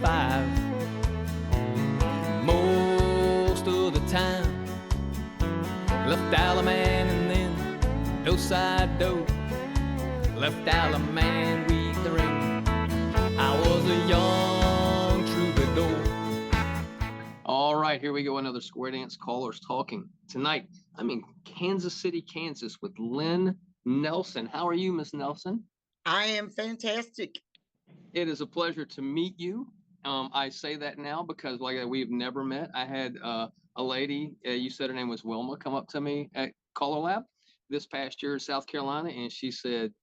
5. Most of the time, left Alaman and then do side do. Left Alaman with the ring. I was a young troubadour. All right, here we go. Another Square Dance Callers Talking. Tonight, I'm in Kansas City, Kansas with Lynn Nelson. How are you, Miss Nelson? I am fantastic. It is a pleasure to meet you. I say that now because we've never met. I had a lady, you said her name was Wilma, come up to me at Caller Lab this past year in South Carolina, and she said,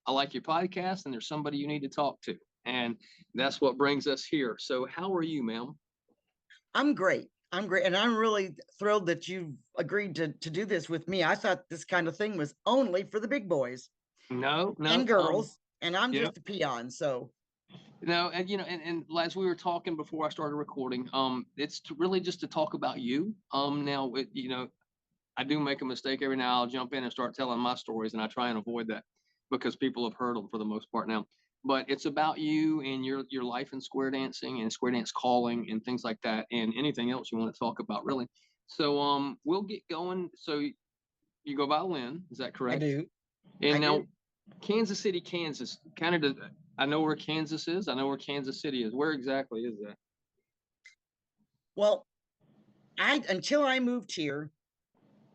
I like your podcast, and there's somebody you need to talk to. And that's what brings us here. So how are you, ma'am? I'm great. I'm great. And I'm really thrilled that you've agreed to do this with me. I thought this kind of thing was only for the big boys No, and no. girls. And I'm Yeah. just a peon. So No, and and as we were talking before I started recording, it's really just to talk about you. Now, I do make a mistake every now. I'll jump in and start telling my stories, and I try and avoid that because people have heard them for the most part now. But it's about you and your life in square dancing and square dance calling and things like that, and anything else you want to talk about, really. So, we'll get going. So you go by Lynn, is that I correct? do. And I now, do. Kansas City, Kansas, kind of. I know where Kansas is. I know where Kansas City is. Where exactly is that? Well, until I moved here,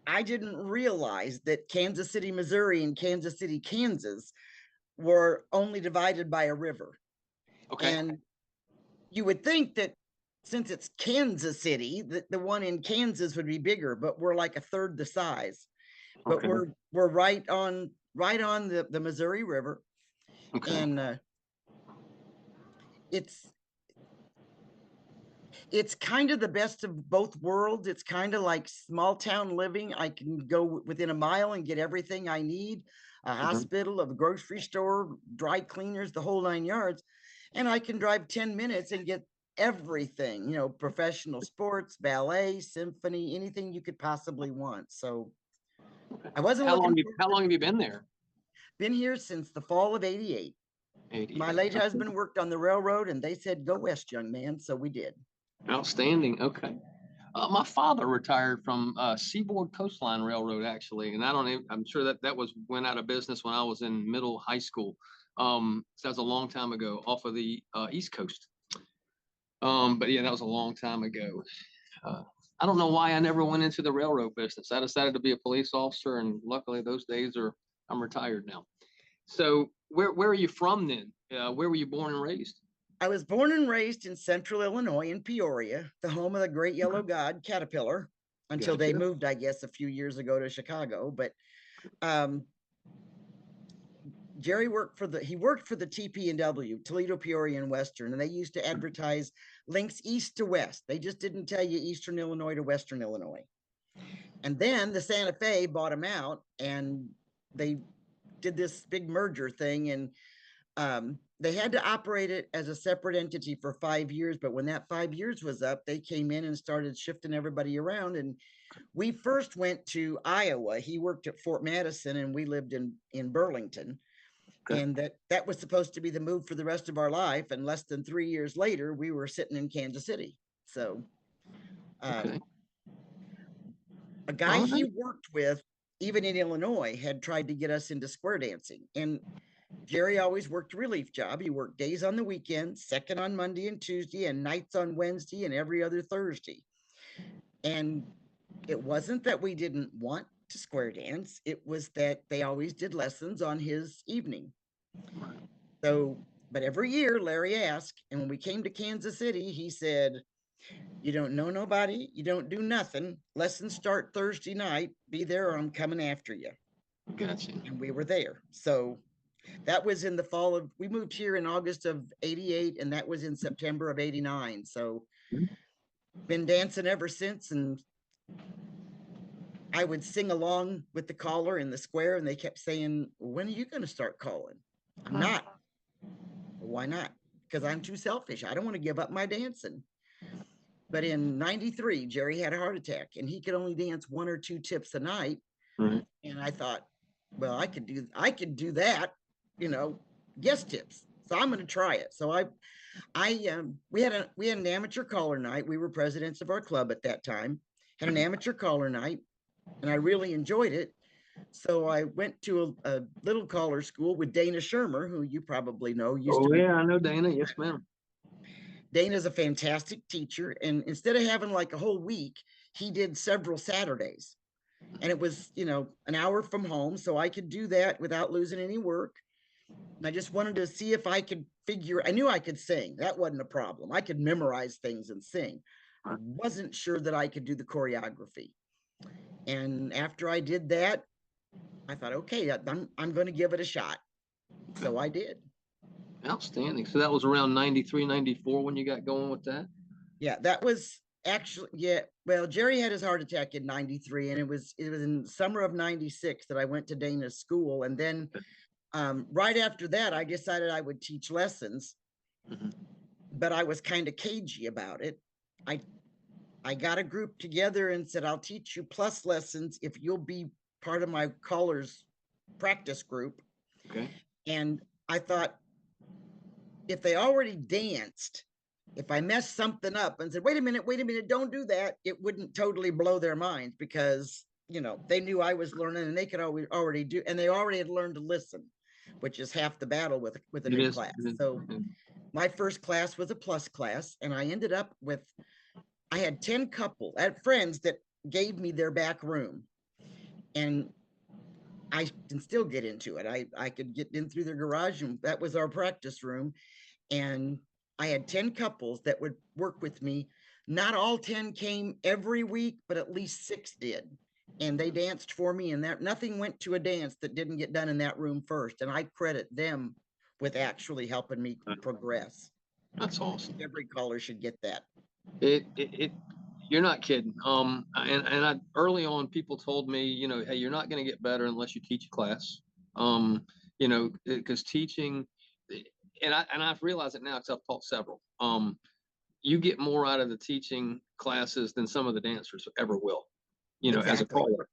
I didn't realize that Kansas City, Missouri and Kansas City, Kansas were only divided by a river. Okay. And you would think that since it's Kansas City, that the one in Kansas would be bigger, but we're like a third the size. But Okay. we're right on the Missouri River, Okay. and it's it's kind of the best of both worlds. It's kind of like small town living. I can go within a mile and get everything I need, a hospital, a grocery store, dry cleaners, the whole 9 yards. And I can drive 10 minutes and get everything, professional sports, ballet, symphony, anything you could possibly want. So I wasn't How looking long you for how long have you been there? been here since the fall of 88. My 88. late husband worked on the railroad and they said, go west, young man. So we did. Outstanding. Okay. My father retired from Seaboard Coastline Railroad, actually, and I'm sure that went out of business when I was in middle high school. So that was a long time ago, off of the East Coast. But yeah, that was a long time ago. Uh, I don't know why I never went into the railroad business. I decided to be a police officer, and luckily I'm retired now. So where are you from then? Where were you born and raised? I was born and raised in central Illinois in Peoria, the home of the great yellow god, Caterpillar, until they Gotcha. moved, I guess, a few years ago to Chicago. But um, Jerry worked for the TP&W, Toledo, Peoria, and Western, and they used to advertise links east to west. They just didn't tell you Eastern Illinois to Western Illinois. And then the Santa Fe bought them out, and they did this big merger thing, and they had to operate it as a separate entity for 5 years. But when that 5 years was up, they came in and started shifting everybody around. And we first went to Iowa. He worked at Fort Madison, and we lived in Burlington. Okay. And that was supposed to be the move for the rest of our life. And less than 3 years later, we were sitting in Kansas City. So Okay. a guy All he right. worked with, even in Illinois, had tried to get us into square dancing. And Jerry always worked a relief job. He worked days on the weekend, second on Monday and Tuesday, and nights on Wednesday and every other Thursday. And it wasn't that we didn't want to square dance, it was that they always did lessons on his evening. So, but every year Larry asked, and when we came to Kansas City, he said, you don't know nobody, you don't do nothing. Lessons start Thursday night. Be there or I'm coming after you. Gotcha. And we were there. So that was in the fall of, we moved here in August of 88, and that was in September of 89. So been dancing ever since. And I would sing along with the caller in the square, and they kept saying, when are you going to start calling? I'm not. Why not? Because I'm too selfish. I don't want to give up my dancing. But in 93, Jerry had a heart attack and he could only dance one or two tips a night. Right. And I thought, well, I could do that, guest tips. So I'm going to try it. So we had an amateur caller night. We were presidents of our club at that time. Had an amateur caller night, and I really enjoyed it. So I went to a little caller school with Dana Shermer, who you probably know, used to Oh be. yeah, I know Dana. Yes, ma'am. Dana's a fantastic teacher. And instead of having like a whole week, he did several Saturdays. And it was, an hour from home. So I could do that without losing any work. And I just wanted to see if I could I knew I could sing. That wasn't a problem. I could memorize things and sing. I wasn't sure that I could do the choreography. And after I did that, I thought, okay, I'm going to give it a shot. So I did. Outstanding. So that was around 93, 94 when you got going with that? Yeah, that was actually, yeah. Well, Jerry had his heart attack in 93, and it was in summer of 96 that I went to Dana's school. And then right after that, I decided I would teach lessons, but I was kind of cagey about it. I got a group together and said, I'll teach you plus lessons if you'll be part of my callers practice group. Okay. And I thought, if they already danced, if I messed something up and said, wait a minute, don't do that, it wouldn't totally blow their minds, because, they knew I was learning, and they could already do, and they already had learned to listen, which is half the battle with a new class. So my first class was a plus class, and I ended up with, I had 10 couples, I had friends that gave me their back room, and I can still get into it. I could get in through their garage, and that was our practice room. And I had 10 couples that would work with me. Not all 10 came every week, but at least 6 did. And they danced for me, and that nothing went to a dance that didn't get done in that room first. And I credit them with actually helping me progress. That's awesome. Every caller should get that. You're not kidding. And I early on, people told me, hey, you're not going to get better unless you teach a class. Because teaching, and I've realized it now because I've taught several. You get more out of the teaching classes than some of the dancers ever will. Exactly. As a caller,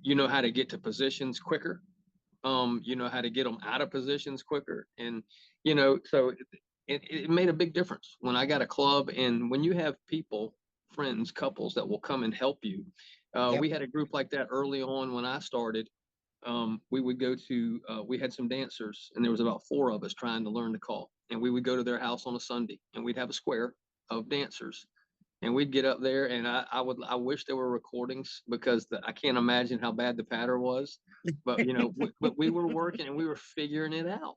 you know how to get to positions quicker. You know how to get them out of positions quicker, and so it made a big difference when I got a club. And when you have people, friends, couples that will come and help you, Yep. we had a group like that early on when I started. We would go to, we had some dancers, and there was about 4 of us trying to learn to call, and we would go to their house on a Sunday, and we'd have a square of dancers, and we'd get up there, and I wish there were recordings, because I can't imagine how bad the patter was, but but we were working and we were figuring it out.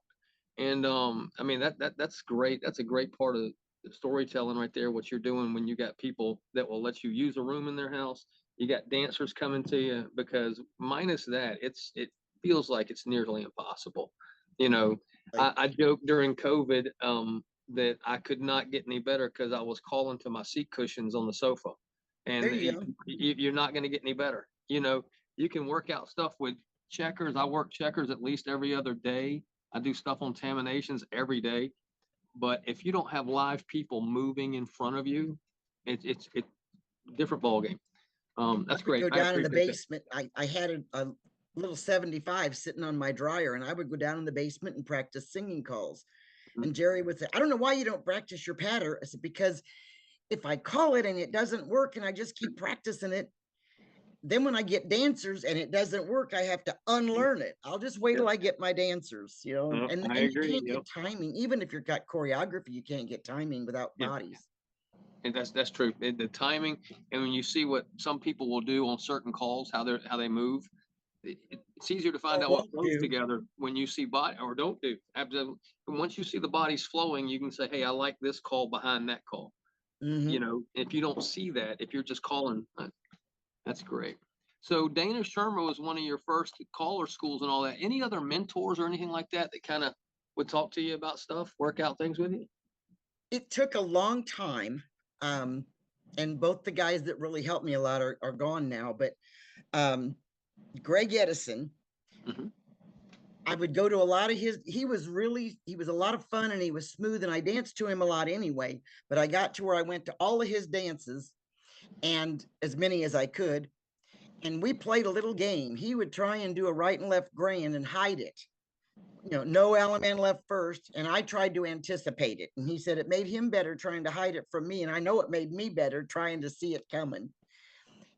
And I mean, that's great. That's a great part of the storytelling right there, what you're doing when you got people that will let you use a room in their house. You got dancers coming to you, because minus that, it feels like it's nearly impossible. I joked during COVID that I could not get any better because I was calling to my seat cushions on the sofa, and you're not going to get any better. You can work out stuff with checkers. I work checkers at least every other day. I do stuff on terminations every day, but if you don't have live people moving in front of you, it's different ball game. That's great. Go down in the basement. I had a little 75 sitting on my dryer, and I would go down in the basement and practice singing calls. And Jerry would say, I don't know why you don't practice your patter. I said, because if I call it and it doesn't work and I just keep practicing it, then when I get dancers and it doesn't work, I have to unlearn it. I'll just wait till I get my dancers, and I agree. You can't get timing. Even if you've got choreography, you can't get timing without bodies. And that's true. The timing, and when you see what some people will do on certain calls, how they move, it's easier to find out what flows together when you see body or don't do. Absolutely. And once you see the bodies flowing, you can say, hey, I like this call behind that call. If you don't see that, if you're just calling, that's great. So Dana Shermer was one of your first caller schools and all that. Any other mentors or anything like that kind of would talk to you about stuff, work out things with you? It took a long time. And both the guys that really helped me a lot are gone now, but Greg Edison, I would go to a lot of his. He was a lot of fun, and he was smooth, and I danced to him a lot anyway, but I got to where I went to all of his dances, and as many as I could, and we played a little game. He would try and do a right and left grand and hide it, no Alaman left first. And I tried to anticipate it. And he said it made him better trying to hide it from me. And I know it made me better trying to see it coming.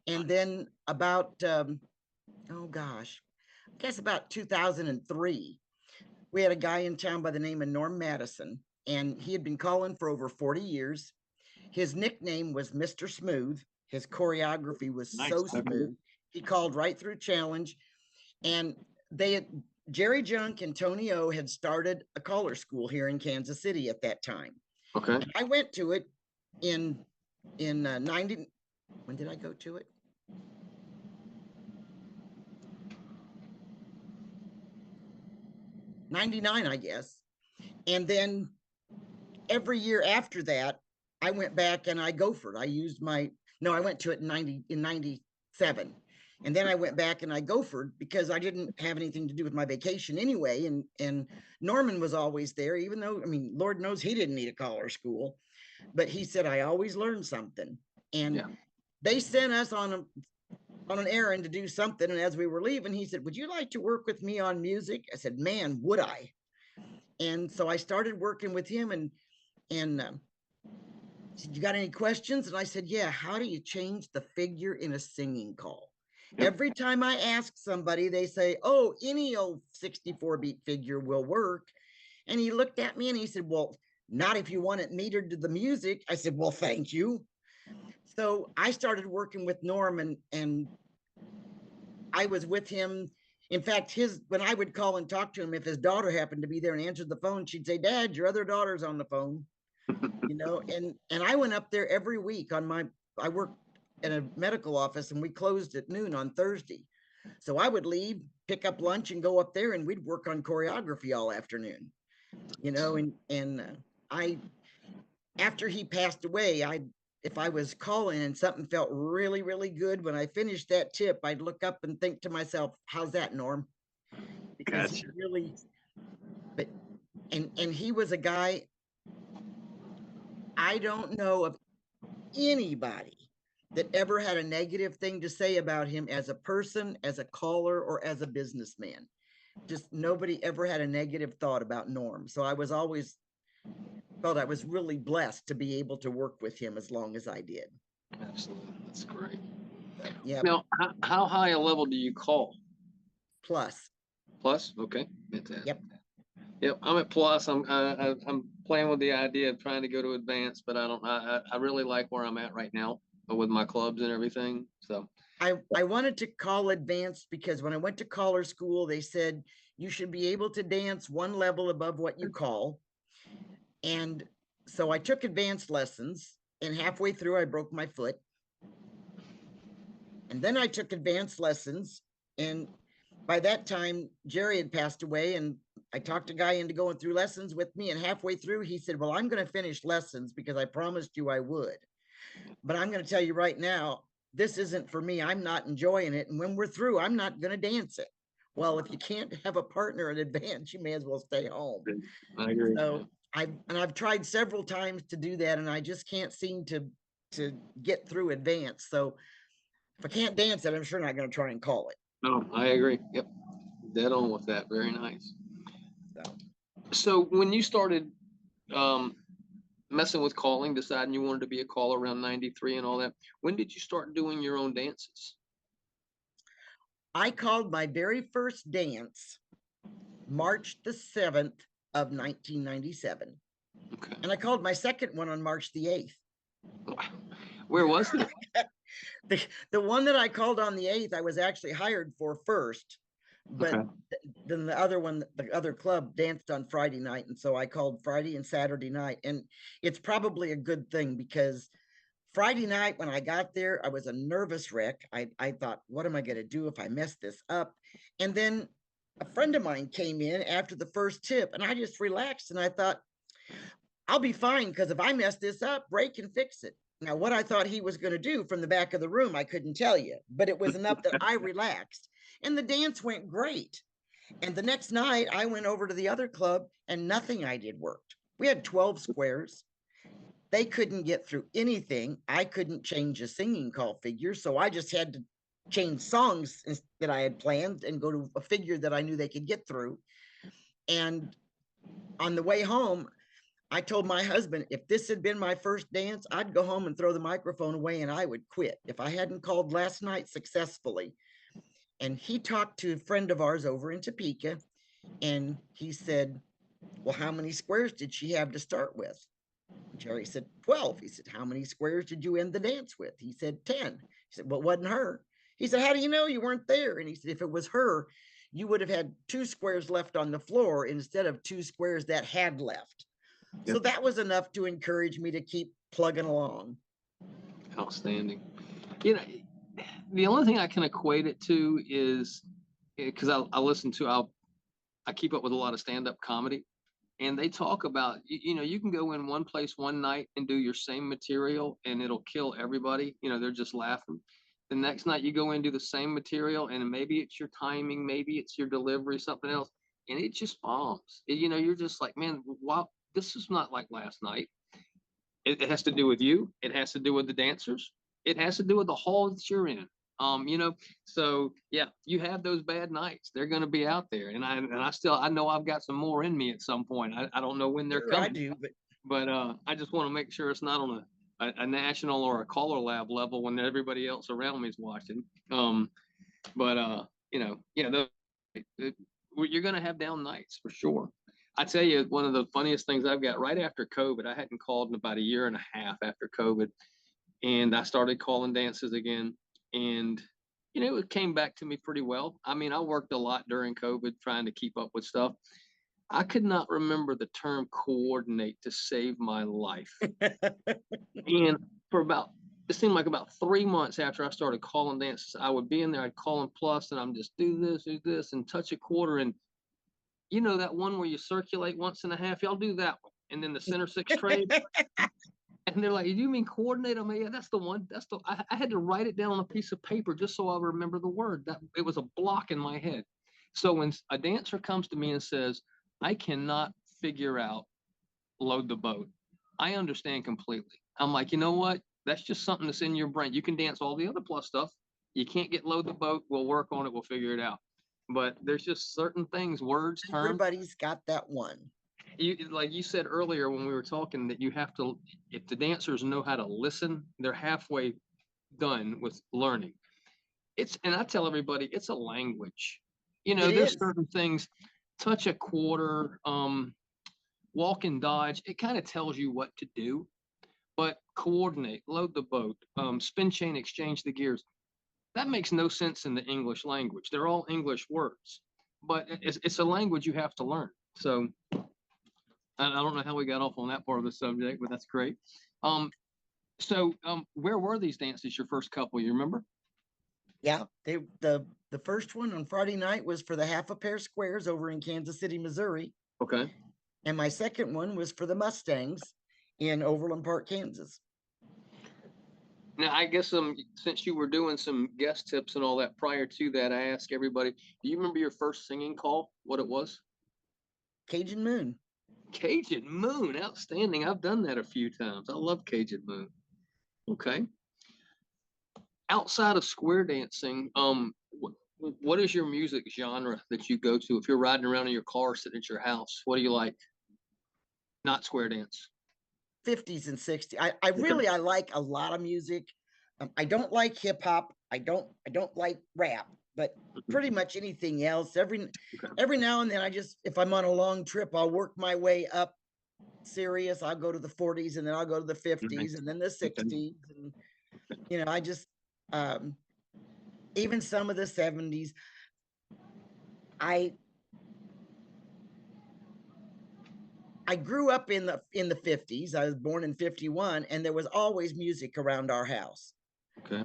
And then about, oh gosh, I guess about 2003, we had a guy in town by the name of Norm Madison, and he had been calling for over 40 years. His nickname was Mr. Smooth. His choreography was Nice. so smooth. He called right through challenge. And they had, Jerry Junk and Tony O had started a caller school here in Kansas City at that time. Okay. I went to it in 90. When did I go to it? 99, I guess. And then every year after that, I went back and I gophered. I used my, no, I went to it in 97. And then I went back and I gophered because I didn't have anything to do with my vacation anyway. And Norman was always there, even though, I mean, Lord knows he didn't need a caller school, but he said, I always learn something. And Yeah. they sent us on an errand to do something. And as we were leaving, he said, would you like to work with me on music? I said, man, would I? And so I started working with him, and said, you got any questions? And I said, yeah, how do you change the figure in a singing call? Yep. Every time I ask somebody, they say, oh, any old 64 beat figure will work. And he looked at me and he said, well, not if you want it metered to the music. I said, well, thank you. So I started working with Norm, and I was with him. In fact, when I would call and talk to him, if his daughter happened to be there and answered the phone, she'd say, Dad, your other daughter's on the phone. And I went up there every week I worked in a medical office, and we closed at noon on Thursday. So I would leave, pick up lunch, and go up there, and we'd work on choreography all afternoon, I, after he passed away, if I was calling and something felt really, really good, when I finished that tip, I'd look up and think to myself, how's that, Norm? Because he really, but, and he was a guy, I don't know of anybody that ever had a negative thing to say about him as a person, as a caller, or as a businessman. Just nobody ever had a negative thought about Norm. So I was always felt I was really blessed to be able to work with him as long as I did. Absolutely. That's great. Yeah. Now, how high a level do you call? Plus. Plus? Okay. Fantastic. Yep. Yep. I'm at plus. I'm playing with the idea of trying to go to advanced, but I really like where I'm at right now with my clubs and everything. So I wanted to call advanced because when I went to caller school, they said you should be able to dance one level above what you call. And so I took advanced lessons, and halfway through I broke my foot. And then I took advanced lessons, and by that time Jerry had passed away, and I talked a guy into going through lessons with me, and halfway through he said, well, I'm going to finish lessons because I promised you I would, but I'm going to tell you right now, this isn't for me. I'm not enjoying it, and when we're through, I'm not going to dance it. Well, if you can't have a partner in advance, you may as well stay home. I agree. So I've tried several times to do that, and I just can't seem to get through advance. So if I can't dance it, I'm sure not going to try and call it. No, I agree. Yep. Dead on with that. Very nice. So So when you started messing with calling, deciding you wanted to be a caller around 93 and all that, when did you start doing your own dances? I called my very first dance March the 7th of 1997. Okay. And I called my second one on March the 8th. Where was it? The one that I called on the 8th, I was actually hired for first, but Okay. then the other one, the other club danced on Friday night. And so I called Friday and Saturday night. And it's probably a good thing because Friday night when I got there, I was a nervous wreck. I thought, what am I going to do if I mess this up? And then a friend of mine came in after the first tip, and I just relaxed and I thought, I'll be fine because if I mess this up, Ray can fix it. Now, what I thought he was going to do from the back of the room, I couldn't tell you, but it was enough that I relaxed, and the dance went great. And the next night, I went over to the other club, and nothing I did worked. We had 12 squares. They couldn't get through anything. I couldn't change a singing call figure, so I just had to change songs that I had planned and go to a figure that I knew they could get through. And on the way home, I told my husband, if this had been my first dance, I'd go home and throw the microphone away and I would quit if I hadn't called last night successfully. And he talked to a friend of ours over in Topeka, and he said, well, how many squares did she have to start with? Jerry said, 12. He said, how many squares did you end the dance with? He said, 10. He said, well, it wasn't her. He said, how do you know you weren't there? And he said, if it was her, you would have had 2 squares left on the floor instead of 2 squares that had left. Yep. So that was enough to encourage me to keep plugging along. Outstanding. You know, the only thing I can equate it to is because I listen to, I keep up with a lot of stand-up comedy, and they talk about, you know, you can go in one place one night and do your same material and it'll kill everybody. You know, they're just laughing. The next night you go in, do the same material, and maybe it's your timing, maybe it's your delivery, something else, and it just bombs. You know, you're just like, man, wow, this is not like last night. It has to do with you. It has to do with the dancers. It has to do with the hall that you're in. You know, so yeah, you have those bad nights. They're going to be out there, and I know I've got some more in me at some point. I don't know when they're Sure, I coming, do, but I just want to make sure it's not on a national or a color lab level when everybody else around me is watching. But you know, yeah, you're going to have down nights for sure. I tell you, one of the funniest things I've got right after COVID, I hadn't called in about a year and a half after COVID, and I started calling dances again. And, you know, it came back to me pretty well. I mean, I worked a lot during COVID trying to keep up with stuff. I could not remember the term coordinate to save my life. And for about, it seemed like about 3 months after I started calling dances, I would be in there, I'd call in plus, and I'm just do this, and touch a quarter. And you know, that one where you circulate once and a half, y'all do that one. And then the center six trade. And they're like, do you mean coordinate? I'm like, yeah, that's the one. I had to write it down on a piece of paper just so I remember the word. That it was a block in my head. So when a dancer comes to me and says, I cannot figure out load the boat, I understand completely. I'm like, you know what? That's just something that's in your brain. You can dance all the other plus stuff. You can't get load the boat. We'll work on it. We'll figure it out. But there's just certain things, words, terms. Everybody's got that one. You, like you said earlier when we were talking, that you have to, if the dancers know how to listen, they're halfway done with learning. And I tell everybody, it's a language. You know, It there's is. certain things, touch a quarter, walk and dodge. It kind of tells you what to do, but coordinate, load the boat, spin chain, exchange the gears. That makes no sense in the English language. They're all English words, but it's a language you have to learn. So I don't know how we got off on that part of the subject, but that's great. So where were these dances your first couple? You remember? Yeah, the first one on Friday night was for the half a pair squares over in Kansas City, Missouri. Okay. And my second one was for the Mustangs in Overland Park, Kansas. Now, I guess since you were doing some guest tips and all that prior to that, I ask everybody, do you remember your first singing call, what it was? Cajun Moon. Cajun Moon, outstanding. I've done that a few times. I love Cajun Moon. Okay. Outside of square dancing, what is your music genre that you go to? If you're riding around in your car, sitting at your house, what do you like? Not square dance. 50s and 60s. I really, I like a lot of music. I don't like hip hop. I don't like rap, but pretty much anything else. Every now and then, if I'm on a long trip, I'll work my way up serious. I'll go to the 40s, and then I'll go to the 50s, and then the 60s, and you know, I just even some of the 70s. I grew up in the 50s. I was born in 51, and there was always music around our house. Okay.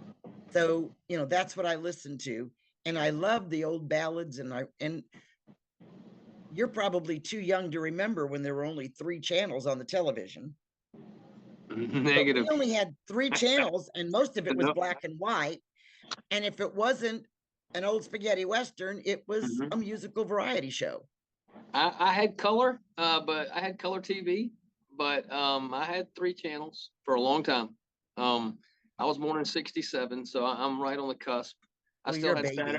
So, you know, that's what I listened to. And I love the old ballads, and you're probably too young to remember when there were only 3 channels on the television. Negative. But we only had 3 channels, and most of it was black and white. And if it wasn't an old spaghetti Western, it was a musical variety show. I had color, but I had color TV, but I had 3 channels for a long time. I was born in '67, so I'm right on the cusp. I Well, still you're a had baby.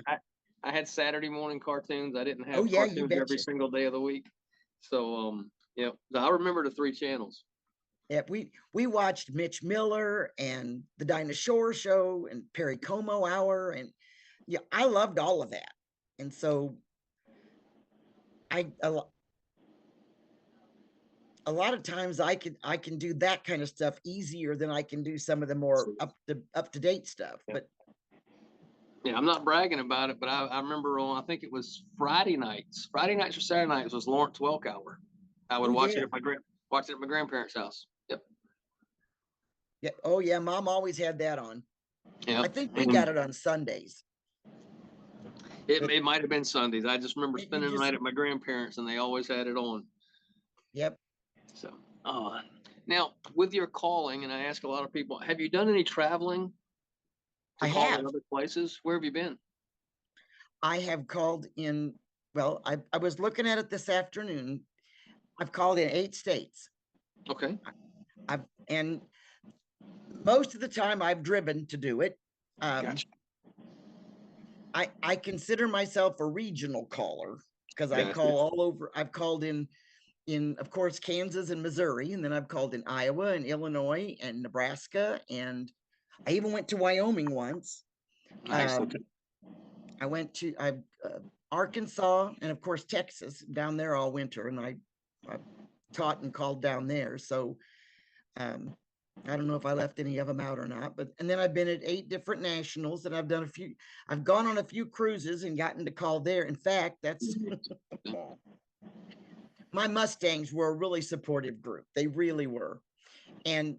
I had Saturday morning cartoons. I didn't Oh have yeah, you cartoons every betcha. single day of the week. So, yeah, I remember the three channels. Yeah, we watched Mitch Miller and the Dinah Shore Show and Perry Como Hour, and yeah, I loved all of that. And so I a lot of times I can do that kind of stuff easier than I can do some of the more up to date stuff. Yeah. But Yeah, I'm not bragging about it, but I remember on, I think it was Friday nights or Saturday nights was Lawrence Welk hour. I would oh watch yeah, it at watch it at my grandparents' house. Yep. yeah, oh yeah, Mom always had that on. I Yep. think we got And it on Sundays. it might have been Sundays. I just remember You spending the just night at my grandparents, and they always had it on. yep. So, now with your calling, and I ask a lot of people, have you done any traveling to I call in have. other places? Where have you been? I have called in. Well, I was looking at it this afternoon. I've called in 8 states. Okay. And most of the time I've driven to do it. Gotcha. I consider myself a regional caller because I Gotcha. call all over. I've called in of course Kansas and Missouri, and then I've called in Iowa and Illinois and Nebraska, and I even went to Wyoming once. Nice. Okay. I went to Arkansas and of course Texas, down there all winter, and I taught and called down there. So I don't know if I left any of them out or not, but and then I've been at 8 different nationals, and I've gone on a few cruises and gotten to call there. In fact, that's my Mustangs were a really supportive group. They really were. And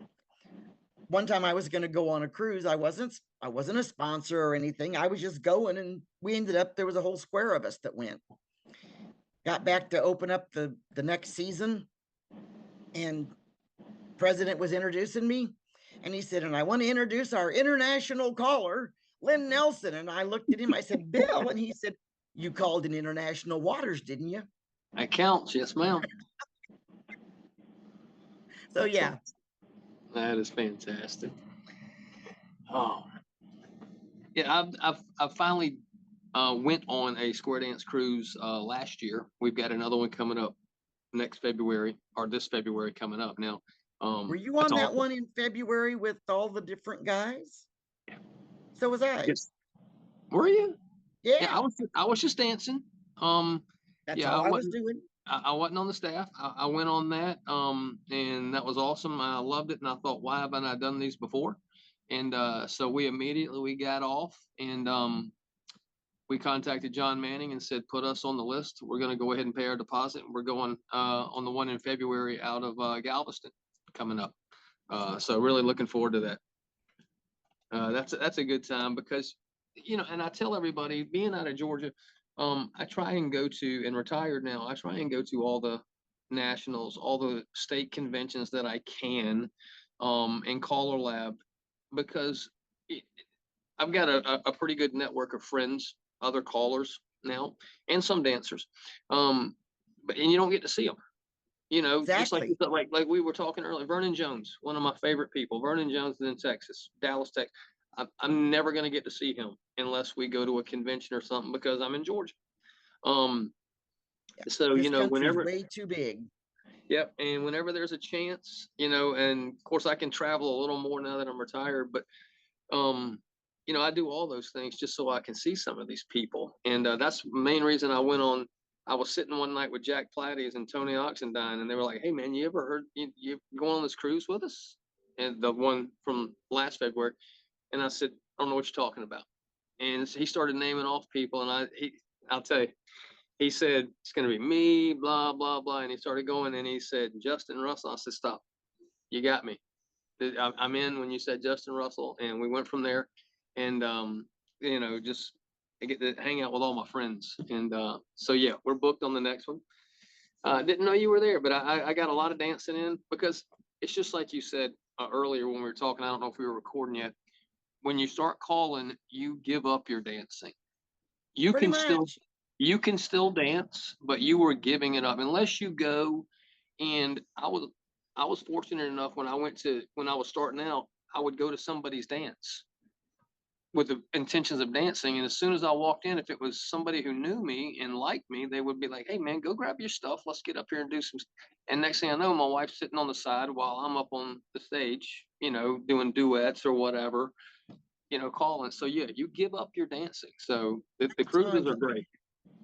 one time I was going to go on a cruise. I wasn't a sponsor or anything. I was just going, and we ended up, there was a whole square of us that went. Got back to open up the next season, and President was introducing me, and he said, and I want to introduce our international caller, Lynn Nelson. And I looked at him, I said, Bill, and he said, you called in international waters, didn't you? That counts. Yes, ma'am. So yeah. That is fantastic. Oh, yeah. I've finally went on a square dance cruise last year. We've got another one coming up next February, or this February coming up now. Were you That's on that awesome. one in February with all the different guys? So was I. Yes. Were you? Yeah, Yeah, I was just dancing. Um, that's yeah, all I was doing. I wasn't on the staff. I went on that. And that was awesome. I loved it, and I thought, why haven't I done these before? And so we got off, and we contacted John Manning and said, put us on the list. We're going to go ahead and pay our deposit. We're going on the one in February out of Galveston coming up. So really looking forward to that. That's a good time because, and I tell everybody, being out of Georgia, I try and go to, and retired now, I try and go to all the nationals, all the state conventions that I can, in Caller Lab, because it, I've got a pretty good network of friends, other callers now, and some dancers. And you don't get to see them. Just Exactly. like we were talking earlier, Vernon Jones, one of my favorite people. Vernon Jones is in Texas, Dallas, Texas. I'm never going to get to see him unless we go to a convention or something because I'm in Georgia. Um, so This country's whenever, way too big. yep, and whenever there's a chance, and of course I can travel a little more now that I'm retired, but um, I do all those things just so I can see some of these people, and that's the main reason I went on. I was sitting one night with Jack Platties and Tony Oxendine, and they were like, "Hey, man, you ever heard you going on this cruise with us?" And the one from last February, and I said, "I don't know what you're talking about." And so he started naming off people, and I'll tell you, he said it's going to be me, blah blah blah, and he started going, and he said Justin Russell. I said, "Stop, you got me. I'm in when you said Justin Russell," and we went from there, and just I get to hang out with all my friends, and so yeah, we're booked on the next one. Didn't know you were there, but I got a lot of dancing in because it's just like you said earlier when we were talking. I don't know if we were recording yet. When you start calling, you give up your dancing. You Pretty can still much. you can still dance, but you were giving it up unless you go. And I was fortunate enough when I was starting out, I would go to somebody's dance. with the intentions of dancing. And as soon as I walked in, if it was somebody who knew me and liked me, they would be like, "Hey man, go grab your stuff. Let's get up here and do some." And next thing I know, my wife's sitting on the side while I'm up on the stage, doing duets or whatever, calling. So yeah, you give up your dancing. So the cruises are great.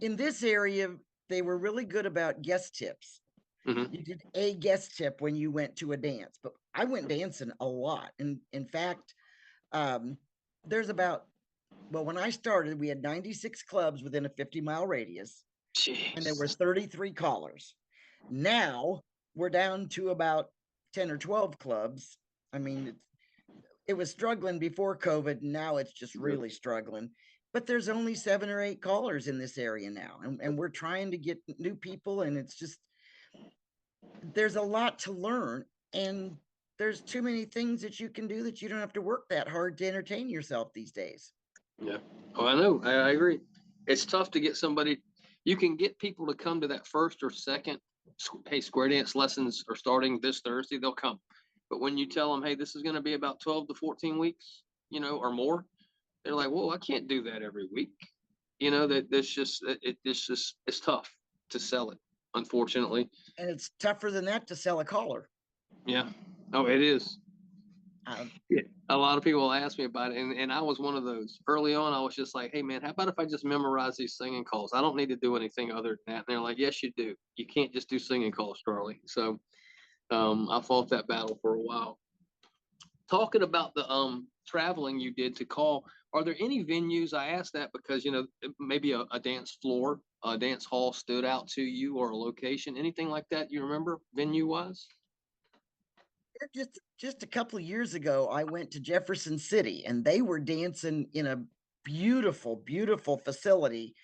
In this area, they were really good about guest tips. Hmm. You did a guest tip when you went to a dance, but I went dancing a lot. And in fact, um, there's about, well, when I started, we had 96 clubs within a 50-mile radius, and there were Jeez. 33 callers. Now we're down to about 10 or 12 clubs. I mean, it was struggling before COVID, and now it's just really struggling. But there's only 7 or 8 callers in this area now, and we're trying to get new people, and it's just, there's a lot to learn, and there's too many things that you can do that you don't have to work that hard to entertain yourself these days. Yeah. Oh, I know. I agree. It's tough to get somebody. You can get people to come to that first or second. Hey, square dance lessons are starting this Thursday. They'll come. But when you tell them, hey, this is going to be about 12 to 14 weeks, or more, they're like, well, I can't do that every week. That's just it's tough to sell it, unfortunately. And it's tougher than that to sell a caller. Yeah. Oh, it is. Uh, Yeah. A lot of people ask me about it, and I was one of those. Early on, I was just like, hey man, how about if I just memorize these singing calls? I don't need to do anything other than that. And they're like, yes, you do. You can't just do singing calls, Charlie. So I fought that battle for a while. Talking about the traveling you did to call, are there any venues? I asked that because maybe a dance floor, a dance hall stood out to you, or a location, anything like that you remember venue wise? just a couple of years ago, I went to Jefferson City, and they were dancing in a beautiful, beautiful facility.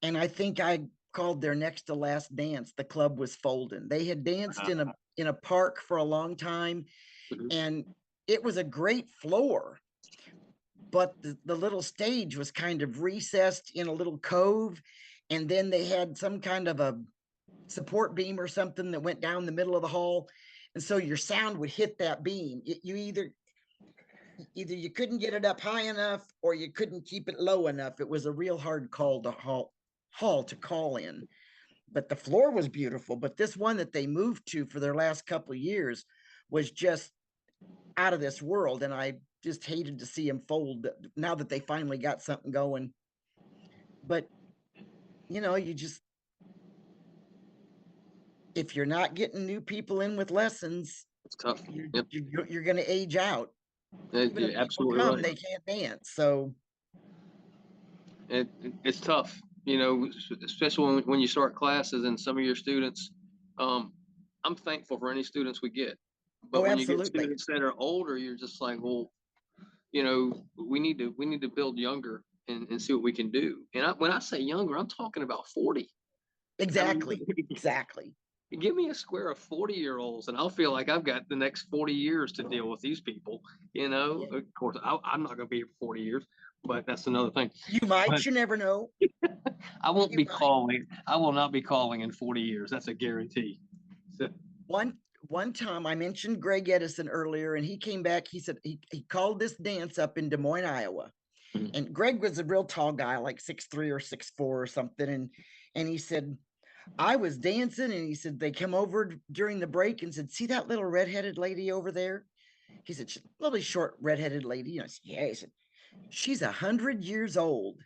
And I think I called their next to last dance. The club was folding. They had danced in a park for a long time, Mhm. and it was a great floor, but the little stage was kind of recessed in a little cove, and then they had some kind of a support beam or something that went down the middle of the hall, and so your sound would hit that beam. You either you couldn't get it up high enough, or you couldn't keep it low enough. It was a real hard call to hall to call in. But the floor was beautiful. But this one that they moved to for their last couple of years was just out of this world, and I just hated to see him fold now that they finally got something going. But you just, if you're not getting new people in with lessons, It's tough. you're Yep. you're going to age out. Even if You're people absolutely come, right. they can't dance. So It's tough, especially when you start classes and some of your students. Um, I'm thankful for any students we get, but oh, when you get absolutely. students that are older, you're just like, well, we need to build younger and see what we can do. And when I say younger, I'm talking about 40. I mean, Exactly. Exactly. give me a square of 40-year-olds, and I'll feel like I've got the next 40 years to deal with these people. Yeah. Of course, I'm not going to be here for 40 years, but that's another thing. You might, But you never know. I won't You be might. calling. I will not be calling in 40 years. That's a guarantee. So, One time I mentioned Greg Edison earlier, and he came back. He said he called this dance up in Des Moines, Iowa. mhm. And Greg was a real tall guy, like 6'3" or 6'4" or something. And he said, I was dancing, and he said they come over during the break and said, see that little redheaded lady over there? He said, she's a lovely short redheaded lady. I said, yeah. He said, she's 100 years old.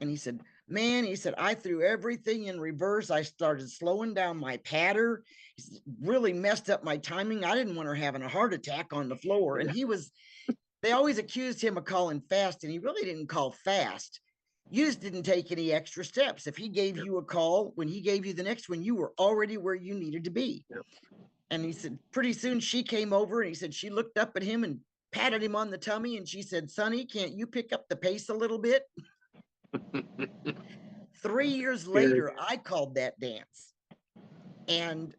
And he said, man, he said, I threw everything in reverse. I started slowing down my patter. He said, really messed up my timing. I didn't want her having a heart attack on the floor. And they always accused him of calling fast, and he really didn't call fast. You just didn't take any extra steps. If he gave you a call, when he gave you the next one, you were already where you needed to be. Yeah. And he said, pretty soon she came over, and he said, she looked up at him and patted him on the tummy, and she said, Sonny, can't you pick up the pace a little bit? 3 years Scary. later, I called that dance, and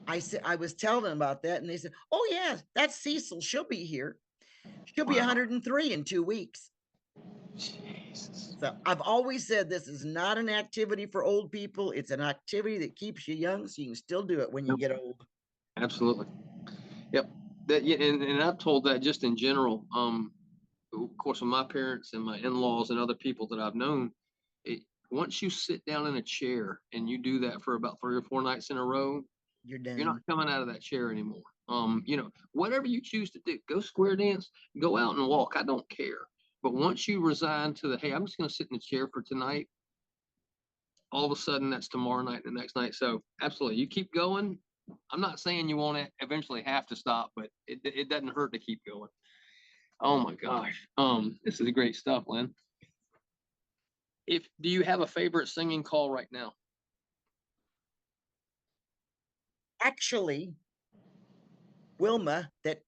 I said, I was telling them about that, and they said, oh yeah, that's Cecil, she'll be here. She'll be Wow. 103 in 2 weeks. Jesus. So I've always said this is not an activity for old people. It's an activity that keeps you young, so you can still do it when you Yep. get old. Absolutely. Yep. That, yeah, and I've told that just in general. of course, with my parents and my in-laws and other people that I've known, it, once you sit down in a chair and you do that for about 3 or 4 nights in a row, You're you're not done. coming out of that chair anymore. Whatever you choose to do, go square dance, go out and walk. I don't care. But once you resign to the, hey, I'm just going to sit in the chair for tonight, all of a sudden that's tomorrow night and the next night. So absolutely, you keep going. I'm not saying you won't eventually have to stop, but it doesn't hurt to keep going. Oh my gosh. This is great stuff, Lynn. If do you have a favorite singing call right now? Actually, Wilma, that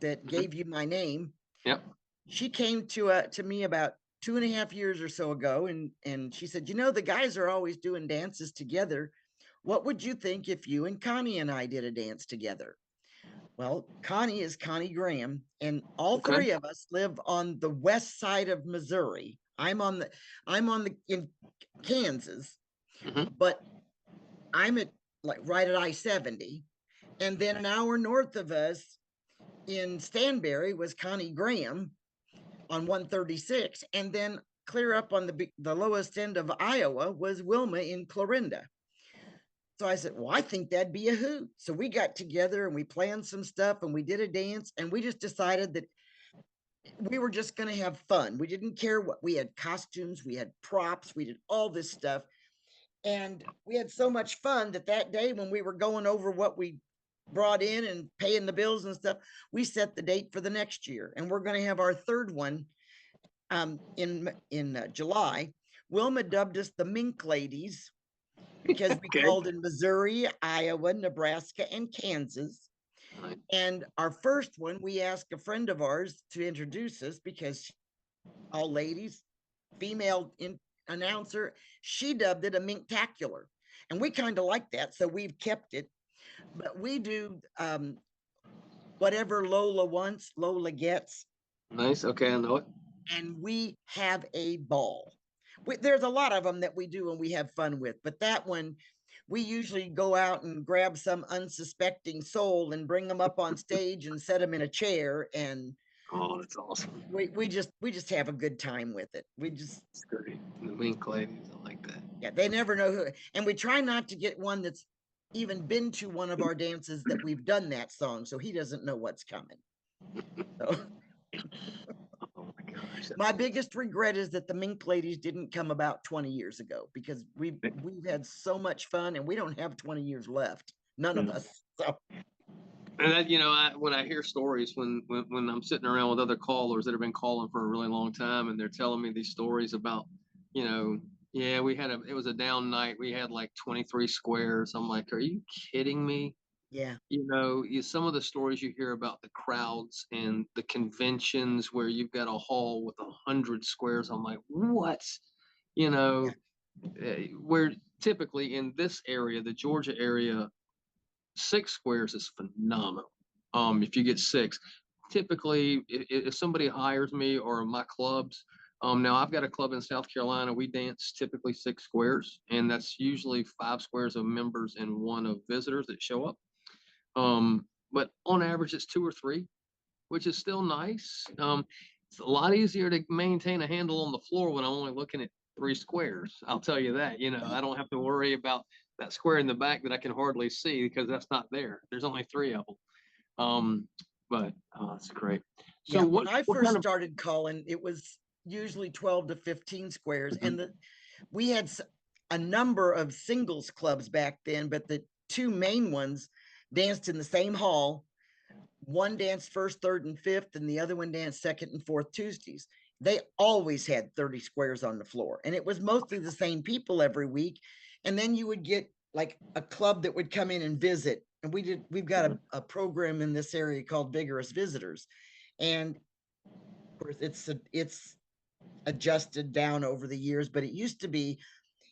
Mhm. gave you my name, Yep. she came to me about 2.5 years or so ago, and she said, the guys are always doing dances together. What would you think if you and Connie and I did a dance together? Well, Connie is Connie Graham, and all Okay. three of us live on the west side of Missouri. I'm on the in Kansas, Hmm. but I'm at like right at I-70. And then an hour north of us in Stanberry was Connie Graham on 136. And then clear up on the lowest end of Iowa was Wilma in Clarinda. So I said, well, I think that'd be a hoot. So we got together and we planned some stuff and we did a dance, and we just decided that we were just going to have fun. We didn't care what we had, costumes, we had props, we did all this stuff. And we had so much fun that day when we were going over what we brought in and paying the bills and stuff, we set the date for the next year. And we're going to have our third one in July. Wilma dubbed us the Mink Ladies because we Okay. called in Missouri, Iowa, Nebraska, and Kansas. Right. And our first one, we asked a friend of ours to introduce us because all ladies, female announcer, she dubbed it a Minktacular. And we kind of like that, so we've kept it. But we do whatever Lola wants, Lola gets, Nice. Okay, I know it. and we have a ball. There's a lot of them that we do and we have fun with, but that one, we usually go out and grab some unsuspecting soul and bring them up on stage and set them in a chair, and Oh, that's awesome. we just have a good time with it. We just, It's great. The wink ladies, I like that. yeah, they never know who, and we try not to get one that's even been to one of our dances that we've done that song, so he doesn't know what's coming. So Oh my gosh, that's my awesome. biggest regret is that the Mink Ladies didn't come about 20 years ago, because we've had so much fun and we don't have 20 years left. None of Yeah. us. So And that, when I hear stories, when I'm sitting around with other callers that have been calling for a really long time, and they're telling me these stories about, you know, yeah, it was a down night. We had like 23 squares. I'm like, are you kidding me? yeah, Some of the stories you hear about the crowds and the conventions where you've got a hall with 100 squares. I'm like, what? You yeah, know, where typically in this area, the Georgia area, 6 squares is phenomenal. If you get six, typically if somebody hires me or my clubs, now I've got a club in South Carolina. We dance typically 6 squares, and that's usually 5 squares of members and one of visitors that show up. But on average, it's two or three, which is still nice. It's a lot easier to maintain a handle on the floor when I'm only looking at 3 squares. I'll tell you that. I don't have to worry about that square in the back that I can hardly see because that's not there. There's only three of them. But that's great. So yeah. When what I what first kind of started calling, it was usually 12 to 15 squares. And we had a number of singles clubs back then, but the two main ones danced in the same hall. One danced first, third, and fifth, and the other one danced second and fourth Tuesdays. They always had 30 squares on the floor, and it was mostly the same people every week. And then you would get like a club that would come in and visit. And we've got a program in this area called Vigorous Visitors. And of course, it's adjusted down over the years, but it used to be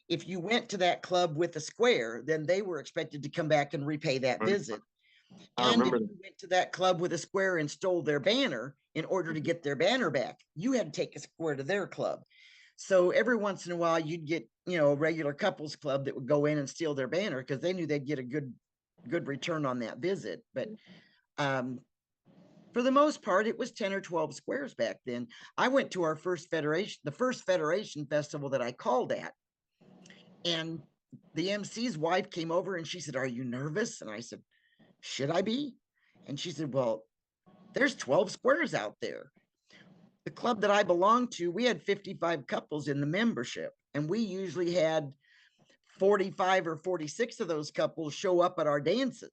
if you went to that club with a square, then they were expected to come back and repay that visit. I And if remember you went to that club with a square and stole their banner in order to that. get their banner back, you had to take a square to their club. So every once in a while, you'd get, a regular couples club that would go in and steal their banner because they knew they'd get a good return on that visit. But um, For the most part, it was 10 or 12 squares back then. I went to our first federation, the first federation festival that I called at, and the MC's wife came over and she said, "Are you nervous?" And I said, "Should I be?" And she said, "Well, there's 12 squares out there." The club that I belonged to, we had 55 couples in the membership, and we usually had 45 or 46 of those couples show up at our dances,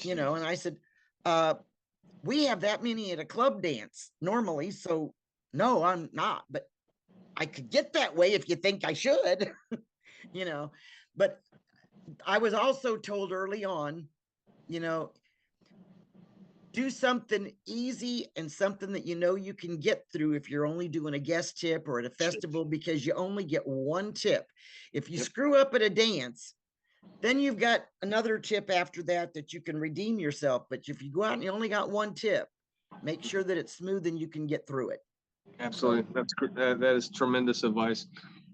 and I said, we have that many at a club dance normally, so no, I'm not, but I could get that way if you think I should. But I was also told early on, you know, do something easy and something that you can get through if you're only doing a guest tip or at a festival, because you only get one tip. If you screw up at a dance, then you've got another tip after that you can redeem yourself. But if you go out and you only got one tip, make sure that it's smooth and you can get through it. Absolutely. That is tremendous advice.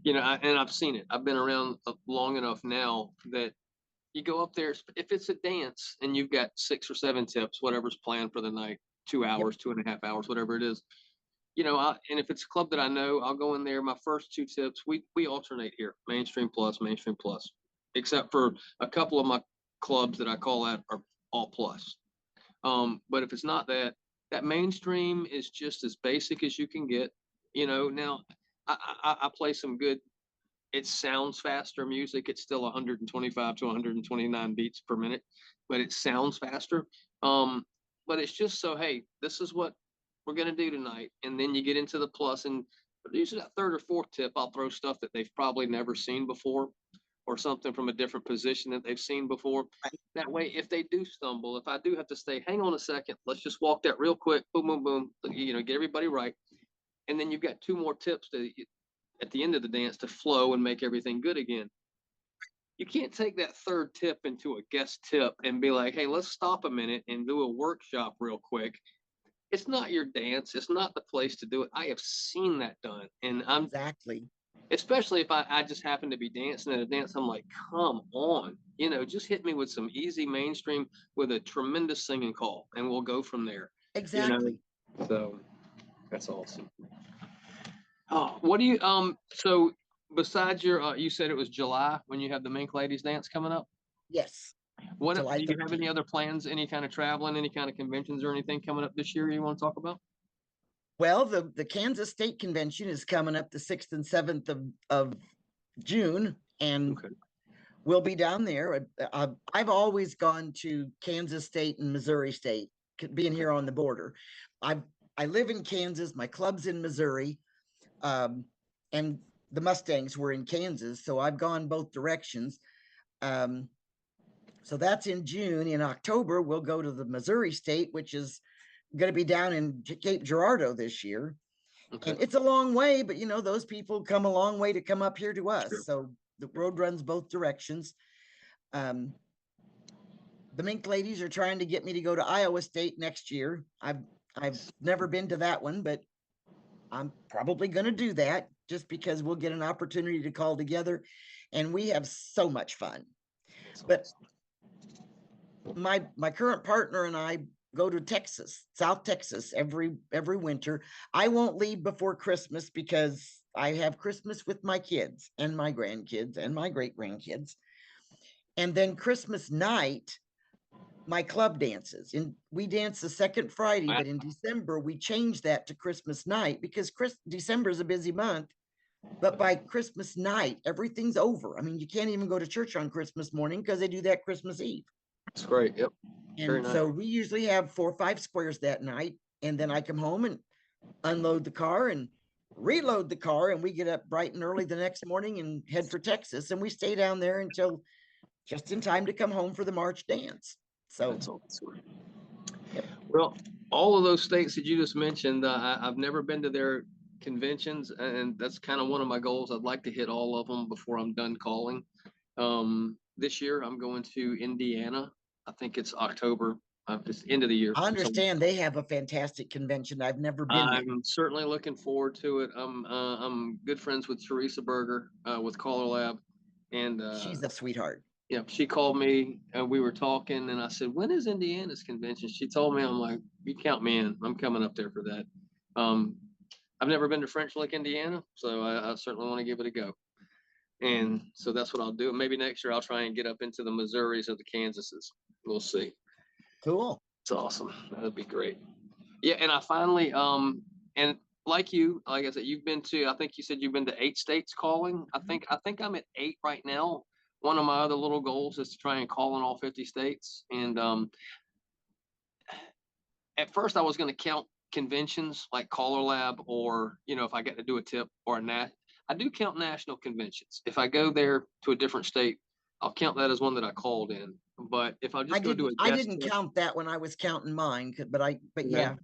And I've seen it. I've been around long enough now that you go up there, if it's a dance and you've got 6 or 7 tips, whatever's planned for the night, 2 hours, 2.5 hours, whatever it is, and if it's a club that I know, I'll go in there. My first 2 tips, we alternate here, mainstream plus, except for a couple of my clubs that I call at are all plus. But if it's not that, that mainstream is just as basic as you can get. Now I play some good, it sounds faster music. It's still 125 to 129 beats per minute, but it sounds faster. But it's just so, hey, this is what we're gonna do tonight. And then you get into the plus, and usually that third or fourth tip, I'll throw stuff that they've probably never seen before, or something from a different position that they've seen before. That way, if they do stumble, if I do have to say, hang on a second, let's just walk that real quick, boom, boom, boom, get everybody right. And then you've got 2 more tips at the end of the dance to flow and make everything good again. You can't take that third tip into a guest tip and be like, hey, let's stop a minute and do a workshop real quick. It's not your dance. It's not the place to do it. I have seen that done. And Exactly. especially if I just happen to be dancing at a dance, I'm like, come on, just hit me with some easy mainstream with a tremendous singing call, and we'll go from there. Exactly. So that's awesome. Oh, what do you so besides your you said it was July when you have the Mink Ladies dance coming up? Yes. What July do you have 13th. any other plans, any kind of traveling, any kind of conventions or anything coming up this year you want to talk about? Well, the Kansas State Convention is coming up the 6th and 7th of June, and Okay. we'll be down there. I've always gone to Kansas State and Missouri State, being here on the border. I live in Kansas. My club's in Missouri, and the Mustangs were in Kansas, so I've gone both directions. So that's in June. In October, we'll go to the Missouri State, which is going to be down in Cape Girardeau this year. Okay. And it's a long way, but those people come a long way to come up here to us. Sure. So the road runs both directions. The Mink Ladies are trying to get me to go to Iowa State next year. I've never been to that one, but I'm probably going to do that just because we'll get an opportunity to call together, and we have so much fun. But my current partner and I go to Texas, South Texas, every winter. I won't leave before Christmas because I have Christmas with my kids and my grandkids and my great grandkids. And then Christmas night, my club dances. And we dance the second Friday, but in December we change that to Christmas night because December is a busy month. But by Christmas night, everything's over. I mean, you can't even go to church on Christmas morning because they do that Christmas Eve. That's great. Yep. Very And nice. so we usually have 4 or 5 squares that night. And then I come home and unload the car and reload the car. And we get up bright and early the next morning and head for Texas. And we stay down there until just in time to come home for the March dance. So that's awesome. Yep. Well, all of those states that you just mentioned, I've never been to their conventions, and that's kind of one of my goals. I'd like to hit all of them before I'm done calling. This year I'm going to Indiana. I think it's October. It's end of the year. I understand they have a fantastic convention. I've never been there. I'm certainly looking forward to it. I'm good friends with Teresa Berger with Caller Lab, and She's a sweetheart. Yeah, she called me and we were talking, and I said, "When is Indiana's convention?" She told me. I'm like, "You count me in. I'm coming up there for that." Um, I've never been to French Lick, Indiana, so I certainly want to give it a go. And so that's what I'll do. Maybe next year I'll try and get up into the Missouris or the Kansases. We'll see. Cool. It's awesome. That'd be great. Yeah, and I finally and like you, like I said, you've been to, I think you said you've been to 8 states calling. I think I'm at 8 right now. One of my other little goals is to try and call in all 50 states. And at first I was going to count conventions like Caller Lab, or if I get to do a tip or a nat. I do count national conventions. If I go there to a different state, I'll count that as one that I called in. But if I'm I just going to do a I guest didn't tip, count that when I was counting mine, but okay. yeah.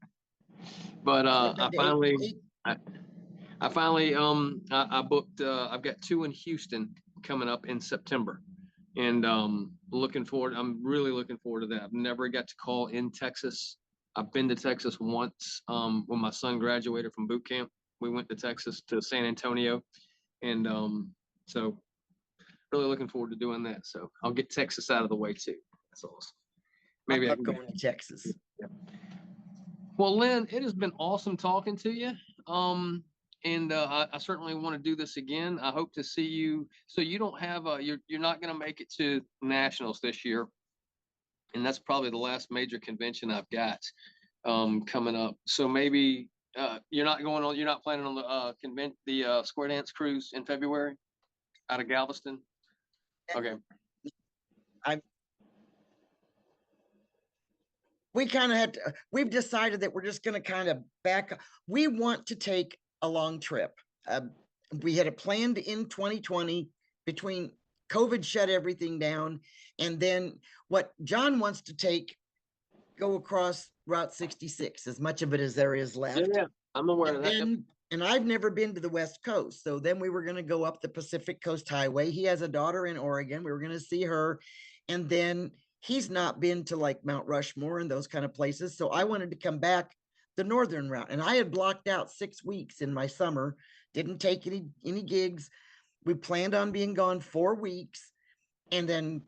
But So I've I been to finally eight. I finally I booked I've got 2 in Houston coming up in September, and looking forward. I'm really looking forward to that. I've never got to call in Texas. I've been to Texas once when my son graduated from boot camp. We went to Texas, to San Antonio, and so really looking forward to doing that. So I'll get Texas out of the way too. That's awesome. I Maybe I love can. going to Texas. Yeah. Well, Lynn, it has been awesome talking to you. And I certainly want to do this again. I hope to see you. So you don't have you're not going to make it to nationals this year, and that's probably the last major convention I've got coming up. So maybe you're not going on. You're not planning on the square dance cruise in February out of Galveston. Okay. I we've decided that we're just going to kind of we want to take a long trip. We had it planned in 2020 between COVID shut everything down. And then what John wants to go across Route 66, as much of it as there is left. Yeah, I'm aware of that. And I've never been to the West Coast. So then we were going to go up the Pacific Coast Highway. He has a daughter in Oregon. We were going to see her. And then he's not been to like Mount Rushmore and those kind of places. So I wanted to come back the northern route. And I had blocked out 6 weeks in my summer, didn't take any gigs. We planned on being gone 4 weeks. And then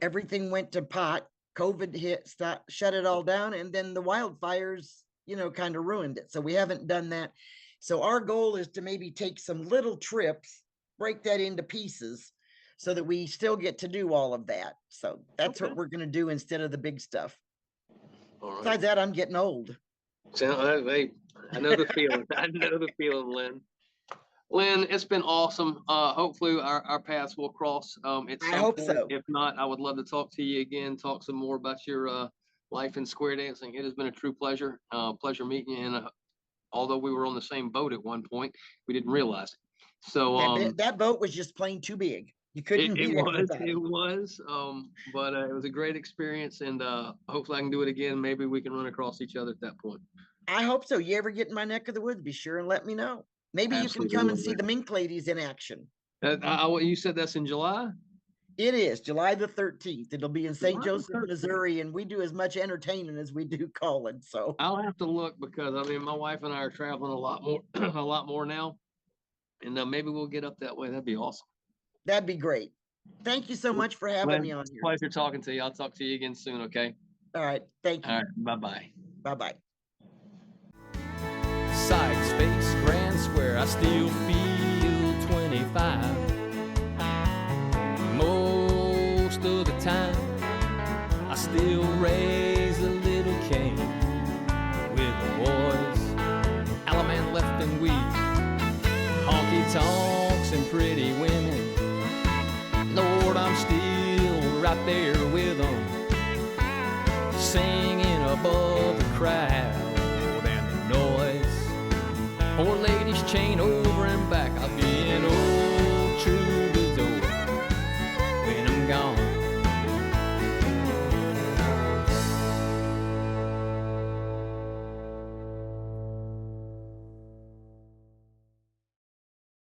everything went to pot. COVID hit, shut it all down. And then the wildfires, kind of ruined it. So we haven't done that. So our goal is to maybe take some little trips, break that into pieces so that we still get to do all of that. So that's what we're going to do instead of the big stuff. All right. Besides that, I'm getting old. So, I know the feeling. I know the feeling, Lynn. Lynn, it's been awesome. Hopefully our paths will cross. I hope so. If not, I would love to talk to you again, talk some more about your life in square dancing. It has been a true pleasure. Pleasure meeting you. And although we were on the same boat at one point, we didn't realize it. So that boat was just plain too big. You couldn't meet everybody. It was. But it was a great experience, and hopefully I can do it again. Maybe we can run across each other at that point. I hope so. You ever get in my neck of the woods, be sure and let me know. Maybe Absolutely. You can come and see the Mink Ladies in action. You said that's in July? It is July the 13th. It'll be in St. Joseph, Missouri, and we do as much entertaining as we do calling. So I'll have to look, because my wife and I are traveling a lot more, a lot more now, and maybe we'll get up that way. That'd be awesome. That'd be great. Thank you so much for having me on here. Pleasure talking to you. I'll talk to you again soon. Okay. All right. Thank you. All right. Bye-bye. Bye-bye. Side Space Grand Square, I still feel 25 most of the time. I still raise a little Cain with the boys, Alaman left and weak, honky tonks and pretty women. Lord, I'm still right there with them, singing above the crowd and the noise. Poor lady's chain